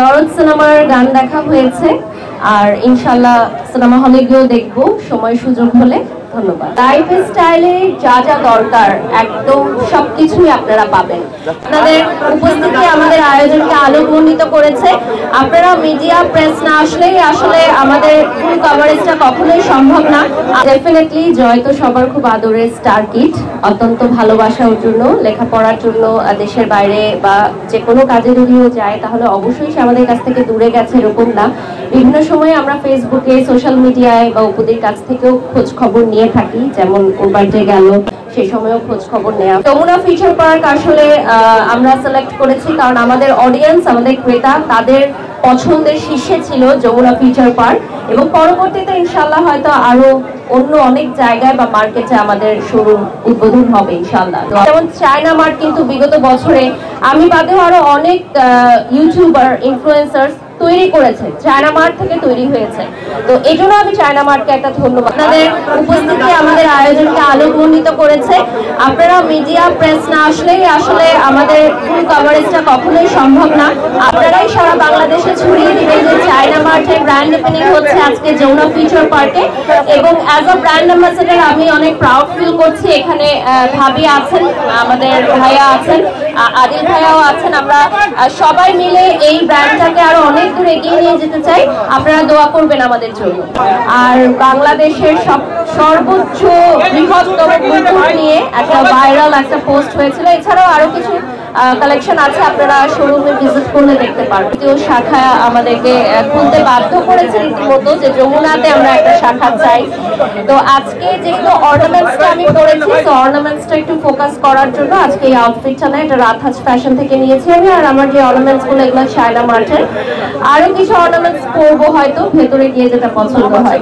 দরদ সিনেমার গান দেখা হয়েছে, আর ইনশাল্লাহ সিনেমা হলে গিয়েও দেখবো সময় সুযোগ হলে। ধন্যবাদ। লাইফ স্টাইলে যা যা দরকার একদম সবকিছুই আপনারা পাবেন। আপনাদের উপস্থিতি আমাদের আয়োজনকে আলোকমণ্ডিত করেছে। আপনারা মিডিয়া প্রেস না আসলেই আসলে আমাদের ফুল কভারেজটা কখনোই সম্ভব না। ডেফিনেটলি জয় তো সবার খুব আদরের স্টার কিড, অত্যন্ত ভালোবাসা ওর জন্য, লেখাপড়ার জন্য দেশের বাইরে বা যে কোনো কাজে যদিও যায় তাহলে অবশ্যই সে আমাদের কাছ থেকে দূরে গেছে এরকম না। বিভিন্ন সময় আমরা ফেসবুকে, সোশ্যাল মিডিয়ায় বা উপদের কাছ থেকেও খোঁজ খবর নিয়ে থাকি, যেমন ওর বাড়িতে গেল সেই সময়ও খোঁজ খবর নেওয়া। যমুনা ফিচার পার্ক আসলে আমরা সিলেক্ট করেছি কারণ আমাদের অডিয়েন্স, আমাদের ক্রেতা, তাদের পছন্দের শীর্ষে ছিল যমুনা ফিচার পার্ক, এবং পরবর্তীতে ইনশাল্লাহ হয়তো আরো অন্য অনেক জায়গায় বা মার্কেটে আমাদের শোরুম উদ্বোধন হবে ইনশাল্লাহ। যেমন চায়না মার্ট কিন্তু বিগত বছরে আমি বাদেও আরো অনেক ইউটিউবার, ইনফ্লুয়েন্সার্স তৈরি করেছে, চায়না মার্ট থেকে তৈরি হয়েছে। তো এই জন্য আমি চায়না মার্টকে একটা ধন্যবাদ। আপনাদের উপস্থিতি আমাদের আয়োজনকে আলোকমণ্ডিত করেছে। আপনারা মিডিয়া প্রেস না আসলেই আসলে আমাদের ফুল কভারেজটা কখনোই সম্ভব না। আপনারাই সারা বাংলাদেশে ছড়িয়ে দিবেন যে চায়না মার্টের ব্র্যান্ড ওপেনিং হচ্ছে আজকে যমুনা ফিচার পার্কে, এবং অ্যাজ আ ব্র্যান্ড অ্যাম্বাসেডর আমি অনেক প্রাউড ফিল করছি। এখানে ভাবি আছেন, আমাদের ভাইয়া আছেন, আদিল ভাইয়াও আছেন। আমরা সবাই মিলে এই ব্র্যান্ডটাকে আরো অনেক দূর এগিয়ে নিয়ে যেতে চাই। আপনারা দোয়া করবেন আমাদের জন্য। আর বাংলাদেশের সর্বোচ্চ বৃহত্তম মুকুট নিয়ে একটা ভাইরাল একটা পোস্ট হয়েছিল। এছাড়াও আরো কিছু কালেকশন আছে, আপনারা শোরুমে ভিজিট করলে দেখতে পারবেন। তো শাখা আমাদেরকে খুলতে বাধ্য করেছে রীতিমতো যে যমুনাতে আমরা একটা শাখা চাই। তো আজকে যেহেতু অর্নামেন্টসটা আমি পরেছি, তো অর্নামেন্টসটা একটু ফোকাস করার জন্য আজকে এই আউটফিটটা না, এটা রাতহাজ ফ্যাশন থেকে নিয়েছি আমি। আর আমার যে অর্নামেন্টস গুলো এগুলো চায়না মার্টের। আরো কিছু অর্নামেন্টস পরবো হয়তো ভেতরে গিয়ে যেটা পছন্দ হয়।